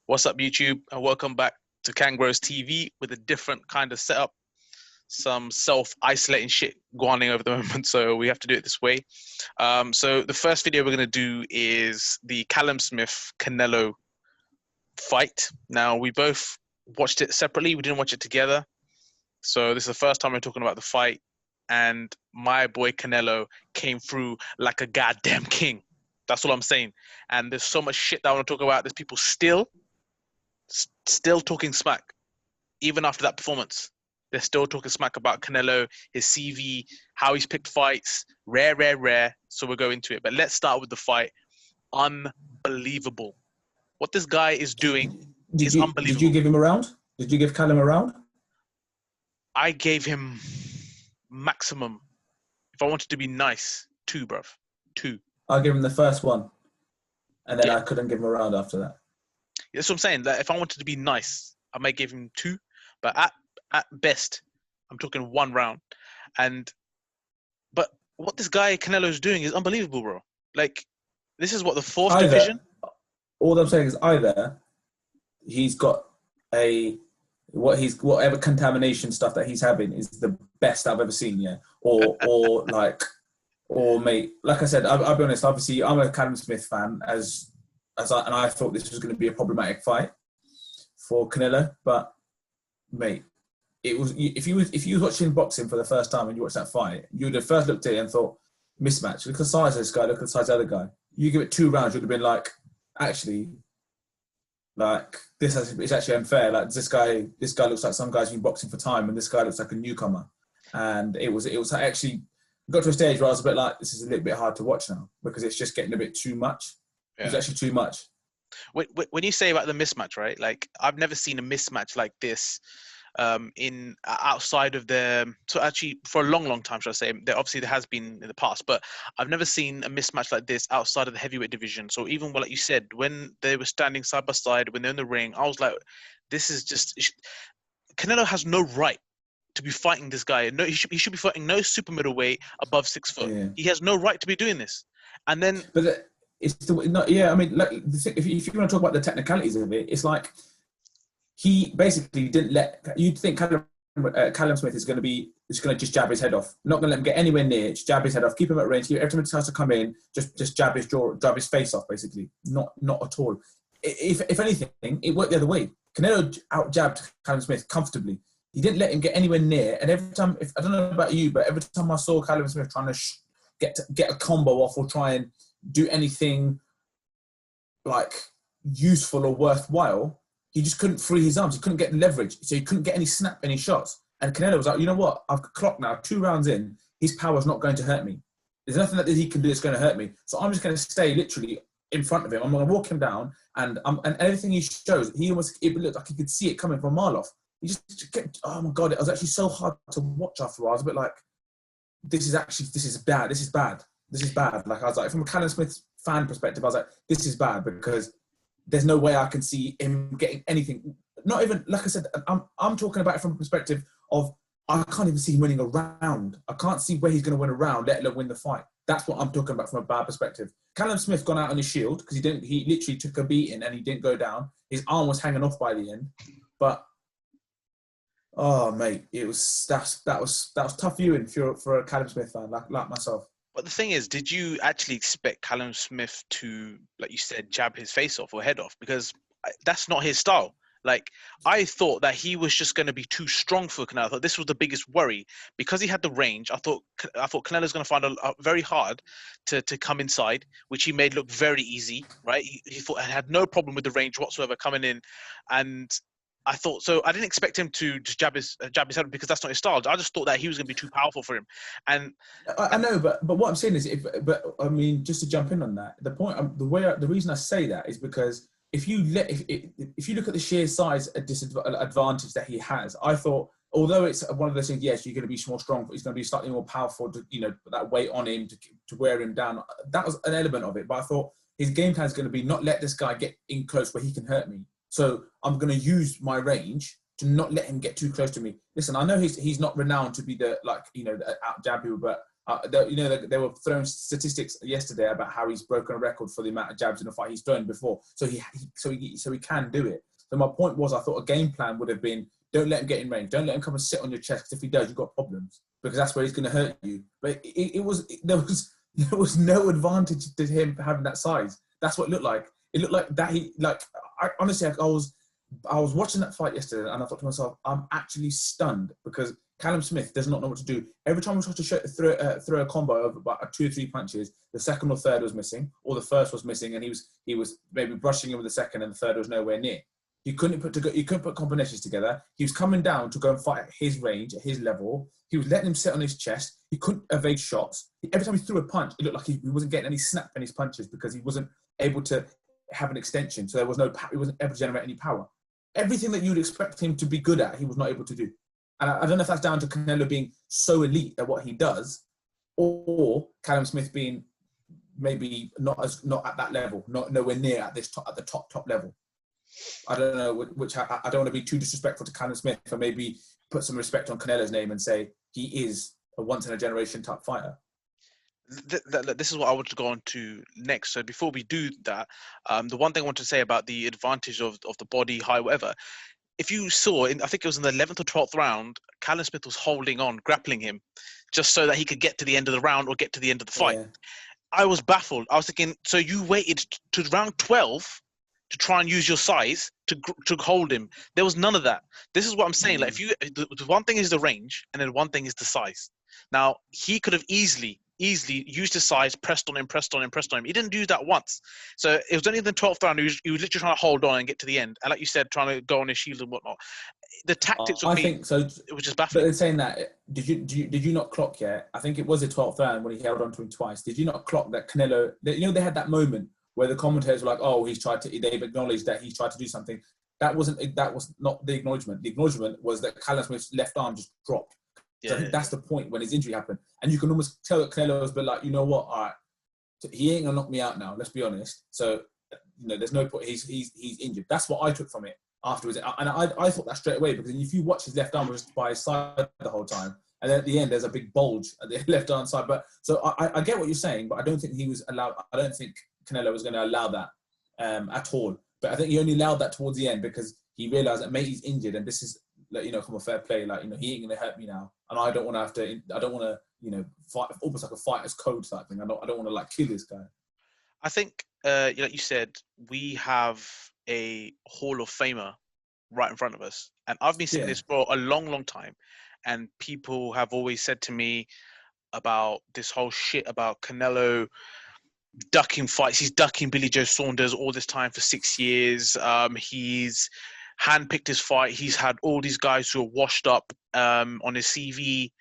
What's up, YouTube? And welcome back to KangBrosTV with a different kind of setup. Some self-isolating shit going on over the moment, so we have to do it this way. So the first video we're going to do is the Callum Smith Canelo fight. Now, we both watched it separately. We didn't watch it together. So this is the first time we're talking about the fight. And my boy Canelo came through like a goddamn king. That's all I'm saying. And there's so much shit that I want to talk about. There's people still talking smack. Even after that performance, they're still talking smack about Canelo, his CV, how he's picked fights. Rare. So we'll go into it. But let's start with the fight. Unbelievable. What this guy is doing is unbelievable. Did you give him a round? Did you give Callum a round? I gave him maximum, if I wanted to be nice, 2, bruv. 2. I gave him the first one. And then I couldn't give him a round after that. That's what I'm saying. That if I wanted to be nice, I might give him 2. But at best, I'm talking 1 round. But what this guy Canelo is doing is unbelievable, bro. Like, this is what, the 4th division? All I'm saying is either he's got whatever contamination stuff that he's having is the best I've ever seen, yeah. Or mate, like I said, I'll be honest, obviously I'm a Callum Smith fan and I thought this was going to be a problematic fight for Canelo, but mate, it was, if you was watching boxing for the first time and you watched that fight, you would have first looked at it and thought, mismatch. Look at the size of this guy, look at the size of the other guy. You give it 2 rounds, you'd have been like, actually, like, it's actually unfair. Like, this guy looks like some guy's been boxing for time, and this guy looks like a newcomer. And it was actually got to a stage where I was a bit like, this is a little bit hard to watch now because it's just getting a bit too much. Yeah. It's actually too much. When you say about the mismatch, right? Like, I've never seen a mismatch like this in outside of so actually for a long time, should I say. Obviously there has been in the past, but I've never seen a mismatch like this outside of the heavyweight division. So even like you said, when they were standing side by side, when they're in the ring, I was like, this is just, Canelo has no right to be fighting this guy. No, he should be fighting no super middleweight above 6 foot. Yeah. He has no right to be doing this. And then I mean, like, if you want to talk about the technicalities of it, it's like he basically didn't let. You'd think Callum Smith is going to just jab his head off. Not going to let him get anywhere near. Just jab his head off. Keep him at range. Every time he tries to come in, just jab his jaw, jab his face off. Basically, not at all. If anything, it worked the other way. Canelo out jabbed Callum Smith comfortably. He didn't let him get anywhere near. And every time, I don't know about you, but every time I saw Callum Smith trying to get a combo off or try and do anything like useful or worthwhile, he just couldn't free his arms. He couldn't get leverage. So he couldn't get any shots. And Canelo was like, you know what? I've clocked now, 2 rounds in. His power's not going to hurt me. There's nothing that he can do that's going to hurt me. So I'm just going to stay literally in front of him. I'm going to walk him down. And everything he shows, it looked like he could see it coming from a mile off. He just kept, oh my God, it was actually so hard to watch after a while. I was a bit like, this is bad. This is bad. Like, I was like, from a Callum Smith fan perspective, I was like, this is bad because there's no way I can see him getting anything. Not even, like I said, I'm talking about it from a perspective of, I can't even see him winning a round. I can't see where he's going to win a round, let alone win the fight. That's what I'm talking about from a bad perspective. Callum Smith gone out on his shield because he literally took a beating and he didn't go down. His arm was hanging off by the end. But, oh mate, that was tough viewing for a Callum Smith fan like myself. But the thing is, did you actually expect Callum Smith to, like you said, jab his face off or head off? Because that's not his style. Like, I thought that he was just going to be too strong for Canelo. I thought this was the biggest worry. Because he had the range, I thought Canelo's going to find it very hard to come inside, which he made look very easy, right? He thought he had no problem with the range whatsoever coming in. And I thought, so I didn't expect him to just jab his head because that's not his style. I just thought that he was going to be too powerful for him. And I know, but what I'm saying is, I mean, just to jump in on that, the reason I say that is because if you look at the sheer size advantage that he has, I thought, although it's one of those things, yes, you're going to be more strong, but he's going to be slightly more powerful to, put that weight on him to wear him down. That was an element of it, but I thought his game plan is going to be not let this guy get in close where he can hurt me. So I'm going to use my range to not let him get too close to me. Listen, I know he's not renowned to be the out jab people, but They were throwing statistics yesterday about how he's broken a record for the amount of jabs in a fight he's thrown before. So he can do it. So my point was, I thought a game plan would have been, don't let him get in range. Don't let him come and sit on your chest, because if he does, you've got problems, because that's where he's going to hurt you. But there was no advantage to him having that size. That's what it looked like. It looked like that honestly, I was watching that fight yesterday, and I thought to myself, I'm actually stunned, because Callum Smith does not know what to do. Every time he tried to throw a combo of about 2 or 3 punches, the second or third was missing, or the first was missing, and he was maybe brushing him with the second, and the third was nowhere near. He couldn't put combinations together. He was coming down to go and fight at his range, at his level. He was letting him sit on his chest. He couldn't evade shots. Every time he threw a punch, it looked like he wasn't getting any snap in his punches, because he wasn't able to have an extension. So there was he wasn't able to generate any power. Everything that you'd expect him to be good at, he was not able to do. And I don't know if that's down to Canelo being so elite at what he does, or Callum Smith being maybe not at that level, nowhere near at the top level. I don't know which. I don't want to be too disrespectful to Callum Smith, and maybe put some respect on Canelo's name and say he is a once in a generation type fighter. This is what I want to go on to next. So before we do that, the one thing I want to say about the advantage of the body, high, whatever. If you saw, I think it was in the 11th or 12th round, Callum Smith was holding on, grappling him, just so that he could get to the end of the round or get to the end of the fight. Yeah. I was baffled. I was thinking, so you waited to round 12 to try and use your size to hold him. There was none of that. This is what I'm saying. Like, the one thing is the range, and then one thing is the size. Now, he could have easily used his size, pressed on him. He didn't do that once. So it was only in the 12th round he was literally trying to hold on and get to the end. And like you said, trying to go on his shield and whatnot. The tactics I think so. It was just baffling. But in saying that, did you not clock yet? I think it was the 12th round when he held on to him twice. Did you not clock that Canelo? They had that moment where the commentators were like, "Oh, they've acknowledged that he's tried to do something." That was not the acknowledgement. The acknowledgement was that Callum Smith's left arm just dropped. So I think that's the point when his injury happened. And you can almost tell that Canelo was like, you know what, all right, he ain't going to knock me out now, let's be honest. So, there's no point, he's injured. That's what I took from it afterwards. And I thought that straight away, because if you watch his left arm was by his side the whole time, and then at the end there's a big bulge at the left arm side. But so I get what you're saying, but I don't think he was allowed, I don't think Canelo was going to allow that at all. But I think he only allowed that towards the end because he realised that, mate, he's injured, and this is, from a fair play, he ain't going to hurt me now, and I don't want to fight, almost like a fighter's code type thing. I don't want to kill this guy. I think, like you said, we have a Hall of Famer right in front of us, and I've been saying this for a long, long time, and people have always said to me about this whole shit about Canelo ducking fights. He's ducking Billy Joe Saunders all this time for 6 years. He's handpicked his fight. He's had all these guys who are washed up on his CV,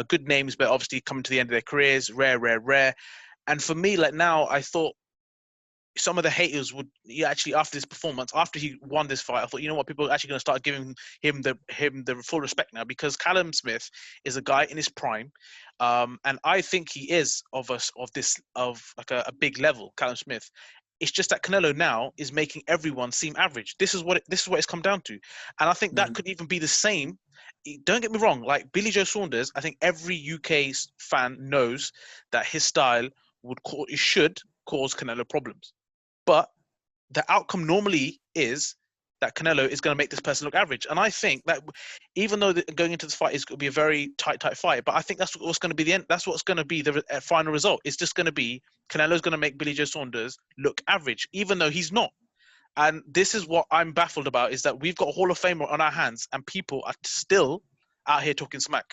good names, but obviously coming to the end of their careers, rare. And for me, now, I thought some of the haters would actually, after this performance, after he won this fight, I thought, you know what, people are actually going to start giving him the full respect now, because Callum Smith is a guy in his prime, and I think he is of a big level, Callum Smith. It's just that Canelo now is making everyone seem average. This is what it's come down to, and I think that could even be the same. Don't get me wrong, like Billy Joe Saunders, I think every UK fan knows that his style should cause Canelo problems. But the outcome normally is that Canelo is going to make this person look average. And I think that even though going into this fight is going to be a very tight fight, but I think that's what's going to be the end. That's what's going to be the final result. It's just going to be Canelo's going to make Billy Joe Saunders look average, even though he's not. And this is what I'm baffled about, is that we've got a Hall of Famer on our hands and people are still out here talking smack.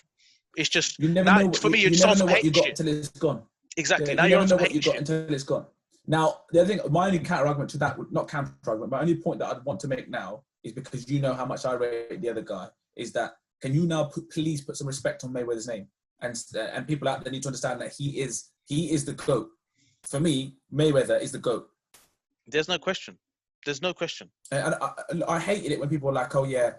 It's just, you never know what you got shit. until it's gone. Exactly. Yeah, now you you're never on know what you got until it's gone. Now, the other thing, my only counter-argument to that, not counter-argument, but only point that I'd want to make now is, because you know how much I rate the other guy, is that, can you now please put some respect on Mayweather's name? And people out there need to understand that he is the GOAT. For me, Mayweather is the GOAT. There's no question. And I hated it when people were like, oh yeah,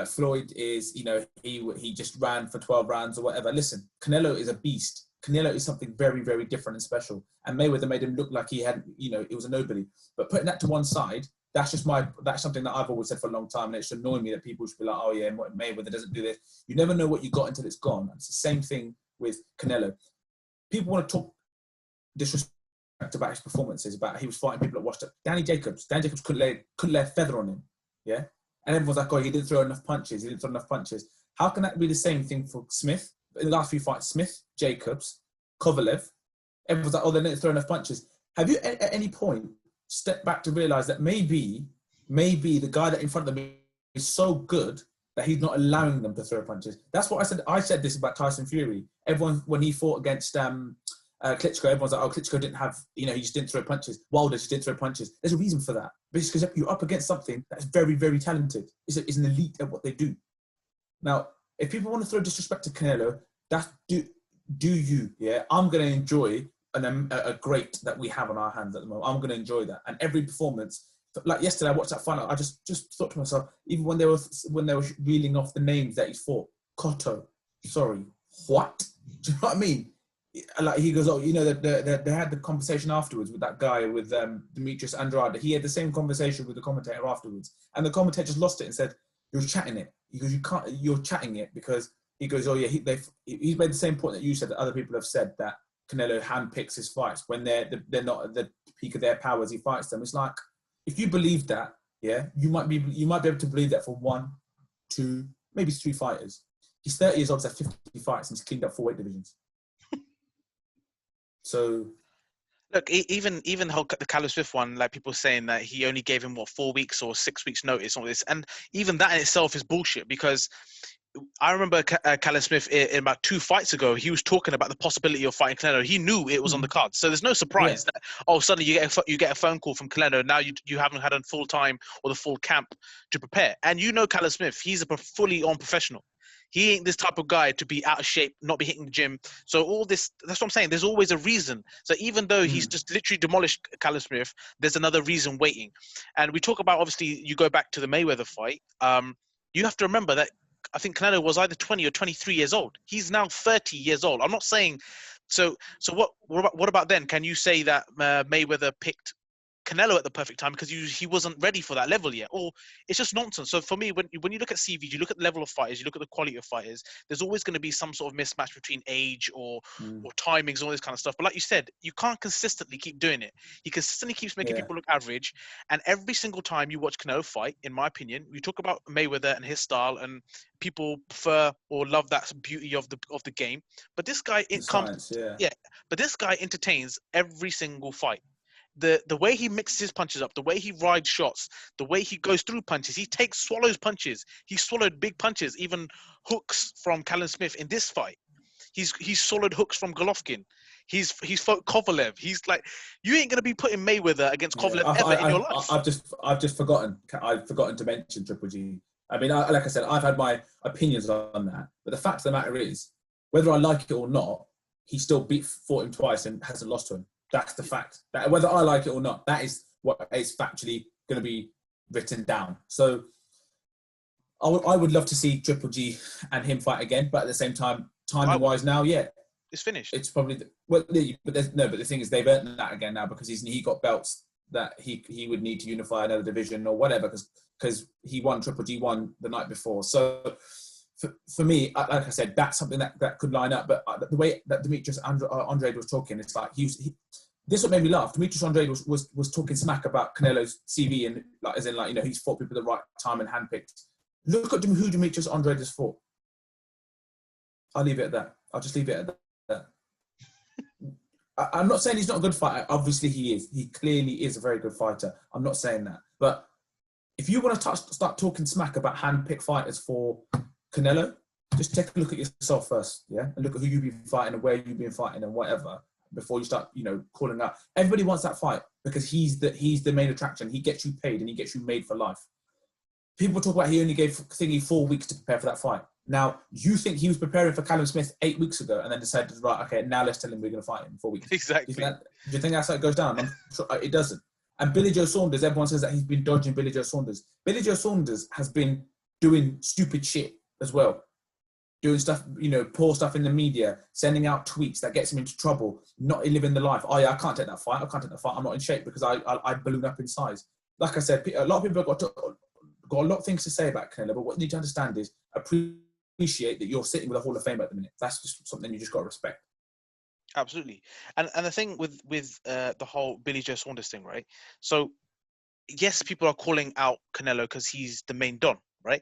Floyd is, he just ran for 12 rounds or whatever. Listen, Canelo is a beast. Canelo is something very, very different and special. And Mayweather made him look like he had, it was a nobody. But putting that to one side, that's something that I've always said for a long time. And it's annoying me that people should be like, oh yeah, Mayweather doesn't do this. You never know what you got until it's gone. And it's the same thing with Canelo. People want to talk disrespect about his performances, about he was fighting people that watched it. Danny Jacobs couldn't lay a feather on him, yeah? And everyone's like, oh, he didn't throw enough punches. How can that be the same thing for Smith? In the last few fights, Smith, Jacobs, Kovalev, everyone's like, oh, they didn't throw enough punches. Have you at any point stepped back to realise that maybe the guy that in front of them is so good that he's not allowing them to throw punches? That's what I said. I said this about Tyson Fury. Everyone, when he fought against Klitschko, everyone's like, oh, Klitschko didn't have, he just didn't throw punches. Wilder just didn't throw punches. There's a reason for that. Because you're up against something that's very, very talented. It's an elite at what they do. Now, if people want to throw disrespect to Canelo, that's do you, yeah? I'm going to enjoy a great that we have on our hands at the moment. I'm going to enjoy that. And every performance, like yesterday, I watched that final. I just thought to myself, even when they were reeling off the names that he fought, Cotto, sorry, what? Do you know what I mean? Like he goes, oh, they had the conversation afterwards with that guy with Demetrius Andrade. He had the same conversation with the commentator afterwards, and the commentator just lost it and said, "You're chatting it." He goes, "You can't. You're chatting it because." He goes, "Oh yeah." He's made the same point that you said, that other people have said, that Canelo handpicks his fights when they're not at the peak of their powers. He fights them. It's like, if you believe that, yeah, you might be able to believe that for 1, 2, maybe 3 fighters. He's 30 years old, he's had 50 fights, and he's cleaned up 4 weight divisions. So, look, even the Callum Smith one, like people saying that he only gave him 4 weeks or 6 weeks notice on this, and even that in itself is bullshit, because I remember Callum Smith in about 2 fights ago, he was talking about the possibility of fighting Canelo. He knew it was on the cards, so there's no surprise that suddenly you get a phone call from Canelo. Now you haven't had a full time or the full camp to prepare, and Callum Smith, he's a fully on professional. He ain't this type of guy to be out of shape, not be hitting the gym. So all this, that's what I'm saying. There's always a reason. So even though he's just literally demolished Callum Smith, there's another reason waiting. And we talk about, obviously, you go back to the Mayweather fight. You have to remember that I think Canelo was either 20 or 23 years old. He's now 30 years old. I'm not saying. So what about then? Can you say that Mayweather picked Canelo at the perfect time because he wasn't ready for that level yet? Or it's just nonsense. So for me, when you look at CVs, you look at the level of fighters, you look at the quality of fighters, there's always going to be some sort of mismatch between age or timings and all this kind of stuff. But like you said, you can't consistently keep doing it. He consistently keeps making people look average. And every single time you watch Canelo fight, in my opinion, we talk about Mayweather and his style, and people prefer or love that beauty of the game. But this guy, but this guy entertains every single fight. The way he mixes his punches up, the way he rides shots, the way he goes through punches, he swallows punches. He swallowed big punches, even hooks from Callum Smith in this fight. He's swallowed hooks from Golovkin. He's fought Kovalev. He's like, you ain't gonna be putting Mayweather against Kovalev ever in your life. I've just forgotten. I've forgotten to mention Triple G. I mean, like I said, I've had my opinions on that, but the fact of the matter is, whether I like it or not, he still fought him twice and hasn't lost to him. That's the fact. That whether I like it or not, that is what is factually going to be written down. So I would love to see Triple G and him fight again, but at the same time, timing-wise now, it's finished. It's probably but the thing is, they've earned that again now because he got belts that he would need to unify another division or whatever, because he won. Triple G won the night before. So for me, like I said, that's something that could line up. But the way that Demetrius Andrade was talking, it's like this is what made me laugh. Demetrius Andrade was talking smack about Canelo's CV and he's fought people at the right time and handpicked. Look at who Demetrius Andrade has fought. I'll leave it at that. I'll just leave it at that. I'm not saying he's not a good fighter. Obviously he is. He clearly is a very good fighter. I'm not saying that. But if you want to start talking smack about handpicked fighters for Canelo, just take a look at yourself first, yeah? And look at who you've been fighting and where you've been fighting and whatever, before you start, calling out. Everybody wants that fight because he's the main attraction. He gets you paid and he gets you made for life. People talk about he only gave Thingy 4 weeks to prepare for that fight. Now, you think he was preparing for Callum Smith 8 weeks ago and then decided, right, okay, now let's tell him we're going to fight him in 4 weeks. Exactly. Do you think that's how it goes down? I'm sure it doesn't. And Billy Joe Saunders, everyone says that he's been dodging Billy Joe Saunders. Billy Joe Saunders has been doing stupid shit as well. Doing stuff, poor stuff in the media, sending out tweets that gets him into trouble, not living the life. Oh yeah, I can't take that fight. I'm not in shape because I balloon up in size. Like I said, a lot of people have got a lot of things to say about Canelo, but what you need to understand is appreciate that you're sitting with a Hall of Fame at the minute. That's just something you just got to respect. Absolutely. And the thing with the whole Billy Joe Saunders thing, right? So yes, people are calling out Canelo because he's the main don, right?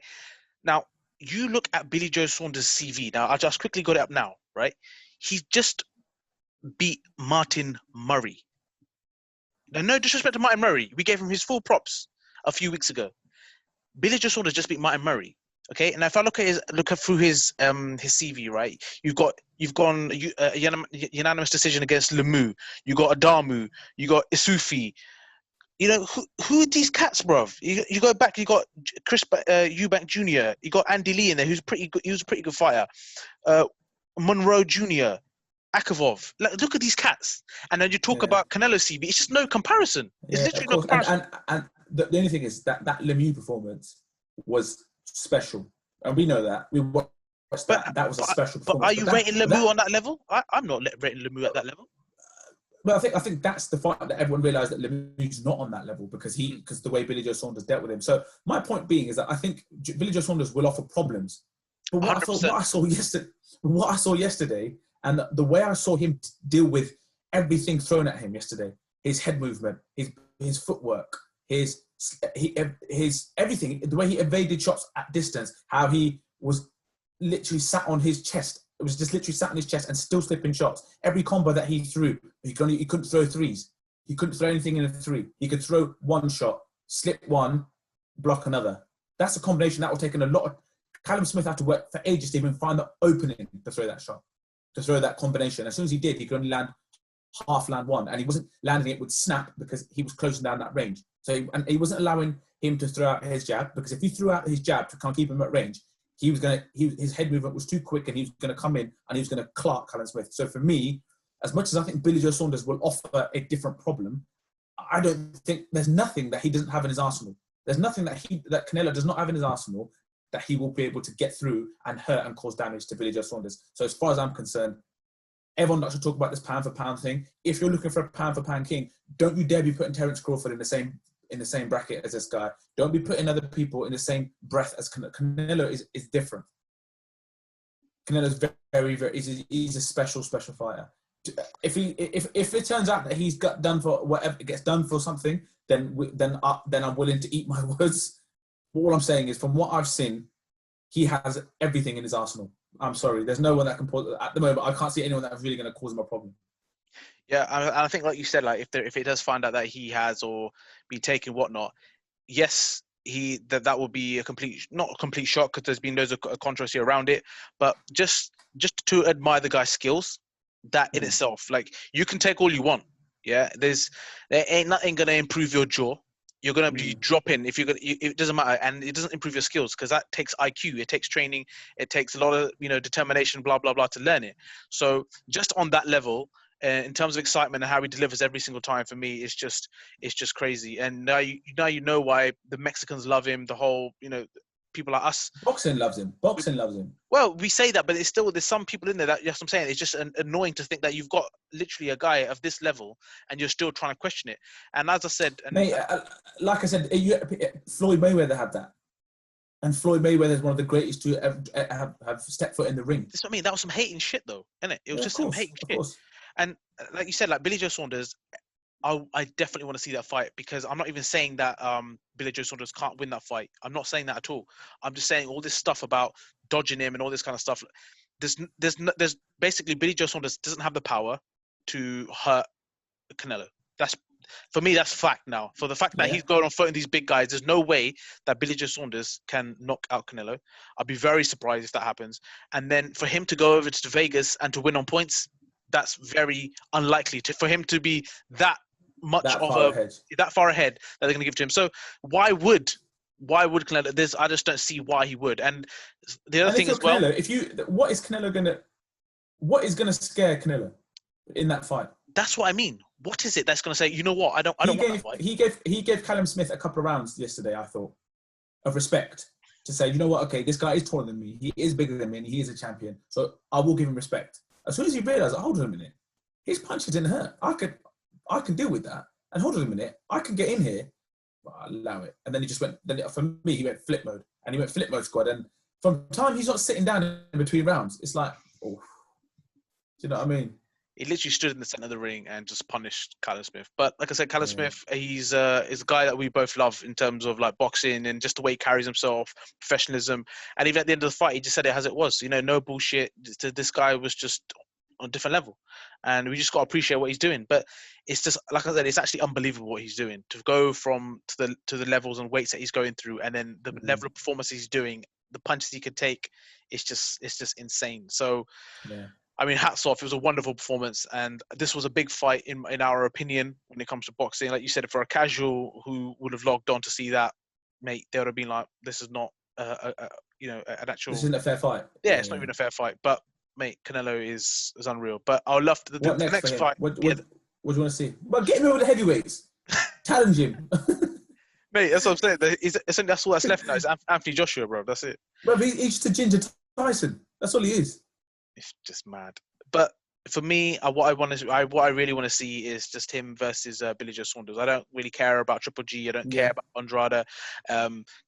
Now you look at Billy Joe Saunders' CV. Now I just quickly got it up now, right? He just beat Martin Murray. Now, no disrespect to Martin Murray, we gave him his full props a few weeks ago. Billy Joe Saunders just beat Martin Murray. Okay, and if I look through his CV, right? You've gone unanimous decision against Lemieux. You got Adamu. You got Isufi. You know who are these cats, bruv? You go back. You got Chris Eubank Jr. You got Andy Lee in there, who's pretty good. He was a pretty good fighter. Monroe Jr. Akavov. Look at these cats. And then you talk about Canelo CV. It's just no comparison. It's literally no comparison. And the only thing is that Lemieux performance was special. And we know that. We watched that. That was a special performance. But are you rating Lemieux on that level? I'm not rating Lemieux at that level. Well, I think that's the fight that everyone realised that Lemieux's not on that level because the way Billy Joe Saunders dealt with him. So my point being is that I think Billy Joe Saunders will offer problems. But what I saw yesterday, and the way I saw him deal with everything thrown at him yesterday, his head movement, his footwork, his everything, the way he evaded shots at distance, how he was literally sat on his chest. It was just literally sat on his chest and still slipping shots. Every combo that he threw, he couldn't throw threes. He couldn't throw anything in a three. He could throw one shot, slip one, block another. That's a combination that will take a lot of... Callum Smith had to work for ages to even find the opening to throw that shot, to throw that combination. As soon as he did, he could only land one, and he wasn't landing it with snap because he was closing down that range. So he wasn't allowing him to throw out his jab, because if he threw out his jab to keep him at range, his head movement was too quick and he was going to come in and he was going to clock Callum Smith. So for me, as much as I think Billy Joe Saunders will offer a different problem, I don't think there's nothing that he doesn't have in his arsenal. There's nothing that Canelo does not have in his arsenal that he will be able to get through and hurt and cause damage to Billy Joe Saunders. So as far as I'm concerned, everyone likes to talk about this pound for pound thing. If you're looking for a pound for pound king, don't you dare be putting Terence Crawford in the same bracket as this guy. Don't be putting other people in the same breath as Canelo. Canelo is different. Canelo's very, very, he's a special fighter. If it turns out that he's got done for whatever, gets done for something, then I'm willing to eat my words. But all I'm saying is, from what I've seen, he has everything in his arsenal. I'm sorry, there's no one that can at the moment. I can't see anyone that's really going to cause him a problem. Yeah, and I think, like you said, like if it does find out that he has or been taken whatnot, yes, that will be not a complete shock, because there's been loads of controversy around it. But just to admire the guy's skills, that in itself, like, you can take all you want. Yeah, there ain't nothing gonna improve your jaw. You're gonna be dropping if you're gonna. It doesn't matter, and it doesn't improve your skills, because that takes IQ, it takes training, it takes a lot of determination, blah blah blah, to learn it. So just on that level, in terms of excitement and how he delivers every single time, for me, it's just crazy. And now you know why the Mexicans love him. The whole people like us. Boxing loves him. Well, we say that, but there's some people in there that, yes, I'm saying, it's just annoying to think that you've got literally a guy of this level and you're still trying to question it. And as I said, mate, like I said, Floyd Mayweather had that, and Floyd Mayweather is one of the greatest to have stepped foot in the ring. That's what I mean. That was some hating shit, though, isn't it? It was just some hating shit. And like you said, like Billy Joe Saunders, I definitely want to see that fight, because I'm not even saying that Billy Joe Saunders can't win that fight. I'm not saying that at all. I'm just saying all this stuff about dodging him and all this kind of stuff. There's basically, Billy Joe Saunders doesn't have the power to hurt Canelo. For me, that's fact now. For the fact that he's going on fighting these big guys, there's no way that Billy Joe Saunders can knock out Canelo. I'd be very surprised if that happens. And then for him to go over to Vegas and to win on points, that's very unlikely for him to be that far ahead that they're going to give to him. So why would Canelo? I just don't see why he would. And the other thing as well, what is going to scare Canelo in that fight? That's what I mean. What is it that's going to say, you know what? I don't want that fight. He gave Callum Smith a couple of rounds yesterday, I thought, of respect, to say, you know what? Okay, this guy is taller than me. He is bigger than me. And he is a champion. So I will give him respect. As soon as he realised, hold on a minute, his punches didn't hurt. I can deal with that. And hold on a minute, I can get in here. Well, I'll allow it. And then he just went. Then for me, he went flip mode, and he went flip mode squad. And from time he's not sitting down in between rounds, it's like, oh, do you know what I mean? He literally stood in the center of the ring and just punished Callum Smith. But like I said, Callum Yeah. Smith, he's a guy that we both love in terms of like boxing and just the way he carries himself, professionalism. And even at the end of the fight, he just said it as it was. You know, no bullshit. This guy was just on a different level, and we just got to appreciate what he's doing. But it's just like I said, it's actually unbelievable what he's doing to go from to the levels and weights that he's going through, and then the level of performance he's doing, the punches he could take. It's just insane. So. Yeah. I mean, hats off. It was a wonderful performance. And this was a big fight, in our opinion, when it comes to boxing. Like you said, for a casual who would have logged on to see that, mate, they would have been like, this is not, an actual... This isn't a fair fight. Yeah, it's not even a fair fight. But, mate, Canelo is unreal. But I would love to... The next fight... What do you want to see? Well, get him over the heavyweights. Challenge him. Mate, that's what I'm saying. That's all that's left now. It's Anthony Joshua, bro. That's it. Bro, he's just a Ginger Tyson. That's all he is. It's just mad. But for me, what I really want to see is just him versus Billy Joe Saunders. I don't really care about Triple G. I don't care about Andrade.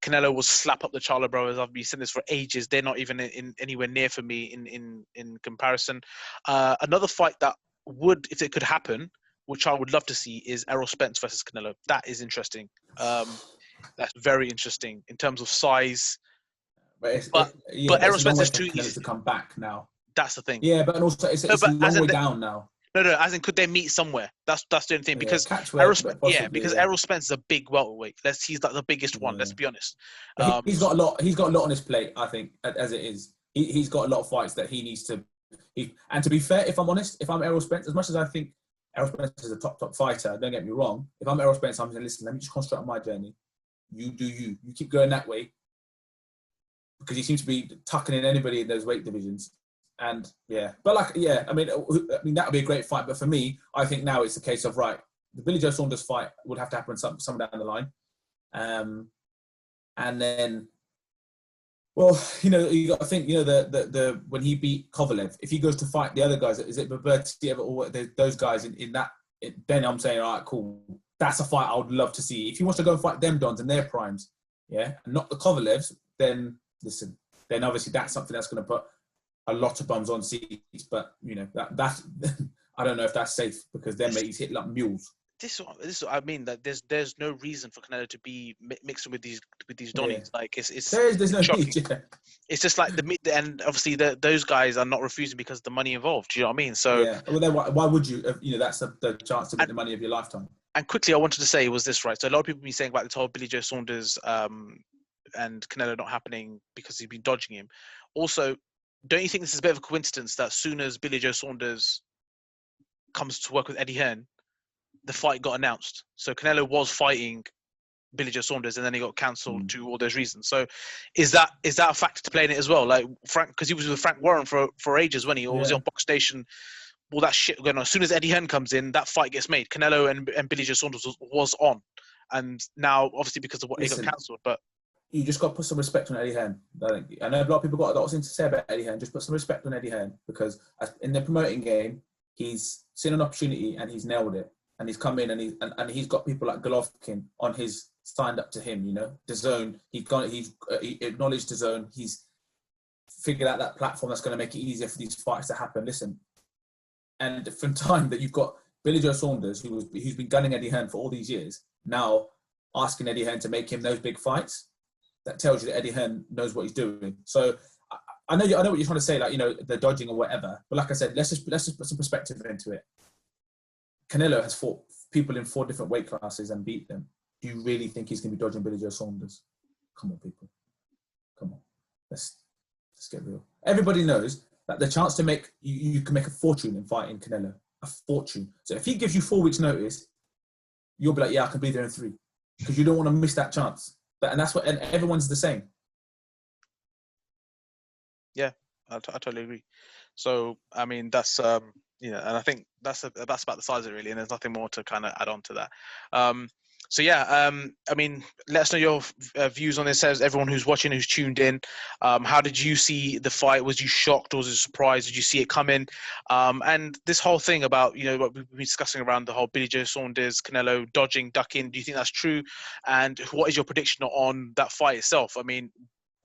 Canelo will slap up the Charlo brothers. I've been saying this for ages. They're not even in anywhere near for me in comparison. Another fight that would, if it could happen, which I would love to see, is Errol Spence versus Canelo. That is interesting. That's very interesting in terms of size. But Errol Spence is too easy to come back now. That's the thing. Yeah, but also it's a long way down now. No, as in, could they meet somewhere? That's the only thing. Because Errol Spence is a big welterweight. He's like the biggest one. Let's be honest. He's got a lot. He's got a lot on his plate. I think, as it is, he's got a lot of fights that he needs to. And to be fair, if I'm honest, if I'm Errol Spence, as much as I think Errol Spence is a top fighter, don't get me wrong. If I'm Errol Spence, I'm saying, listen, let me just concentrate on my journey. You do you. You keep going that way, because he seems to be tucking in anybody in those weight divisions. And I mean that would be a great fight. But for me, I think now it's a case of, right, the Billy Joe Saunders fight would have to happen somewhere down the line, and then, well, you got to think, the when he beat Kovalev, if he goes to fight the other guys, is it Berberti or those guys in that? Then I'm saying, all right, cool, that's a fight I would love to see. If he wants to go and fight them dons in their primes, and not the Kovalevs, then listen, then obviously that's something that's going to put a lot of bums on seats, but that I don't know if that's safe, because then he's hit like mules. This I mean, that there's no reason for Canelo to be mixing with these Donnies. Like there's no need. Yeah. It's just like and obviously those guys are not refusing because of the money involved. Do you know what I mean? So well, then why would you? That's the chance to get the money of your lifetime. And quickly, I wanted to say was this, right? So a lot of people have been saying about this whole Billy Joe Saunders and Canelo not happening because he's been dodging him. Also, don't you think this is a bit of a coincidence that as soon as Billy Joe Saunders comes to work with Eddie Hearn, the fight got announced? So Canelo was fighting Billy Joe Saunders, and then he got cancelled to all those reasons. So is that a factor to play in it as well? Like Frank, because he was with Frank Warren for ages, when he was on Box Station, all that shit going on. As soon as Eddie Hearn comes in, that fight gets made. Canelo and Billy Joe Saunders was on, and now obviously because of what he got cancelled, but. You just got to put some respect on Eddie Hearn. I know a lot of people got a lot of things to say about Eddie Hearn. Just put some respect on Eddie Hearn, because in the promoting game, he's seen an opportunity and he's nailed it. And he's come in and he's got people like Golovkin on his signed up to him. DAZN. He acknowledged DAZN. He's figured out that platform that's going to make it easier for these fights to happen. Listen, and from time that you've got Billy Joe Saunders, who's been gunning Eddie Hearn for all these years, now asking Eddie Hearn to make him those big fights. That tells you that Eddie Hearn knows what he's doing. So I know what you're trying to say, like, the dodging or whatever. But like I said, let's just put some perspective into it. Canelo has fought people in 4 different weight classes and beat them. Do you really think he's going to be dodging Billy Joe Saunders? Come on, people. Come on. Let's get real. Everybody knows that the chance to make you can make a fortune in fighting Canelo, a fortune. So if he gives you 4 weeks' notice, you'll be like, yeah, I can be there in 3, because you don't want to miss that chance. And everyone's the same. Yeah, I totally agree. So I mean, that's and I think that's about the size of it, really, and there's nothing more to kind of add on to that. I mean, let us know your views on this. As everyone who's watching, who's tuned in, how did you see the fight? Was you shocked, or was it a surprise? Did you see it coming? And this whole thing about what we've been discussing around the whole Billy Joe Saunders, Canelo dodging, ducking. Do you think that's true? And what is your prediction on that fight itself? I mean,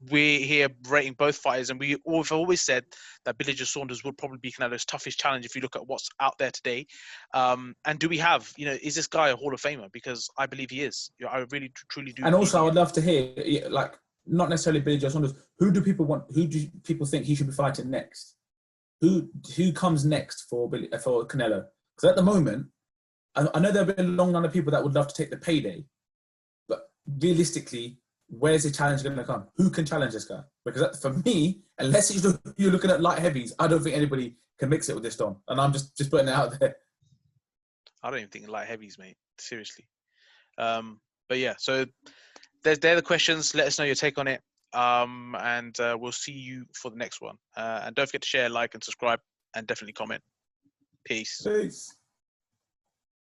we're here rating both fighters, and we've always said that Billy Joe Saunders would probably be Canelo's toughest challenge if you look at what's out there today. And do we have, is this guy a Hall of Famer? Because I believe he is. I really truly do. And believe also, I would love to hear, like, not necessarily Billy Joe Saunders. Who do people want? Who do people think he should be fighting next? Who comes next for Canelo? Because at the moment, I know there have been a long line of people that would love to take the payday, but realistically, where's the challenge going to come? Who can challenge this guy? Because for me, unless you're looking at light heavies, I don't think anybody can mix it with this Dom. And I'm just putting it out there. I don't even think light heavies, mate. Seriously. But yeah, so they're the questions. Let us know your take on it. And we'll see you for the next one. And don't forget to share, like, and subscribe, and definitely comment. Peace. Peace.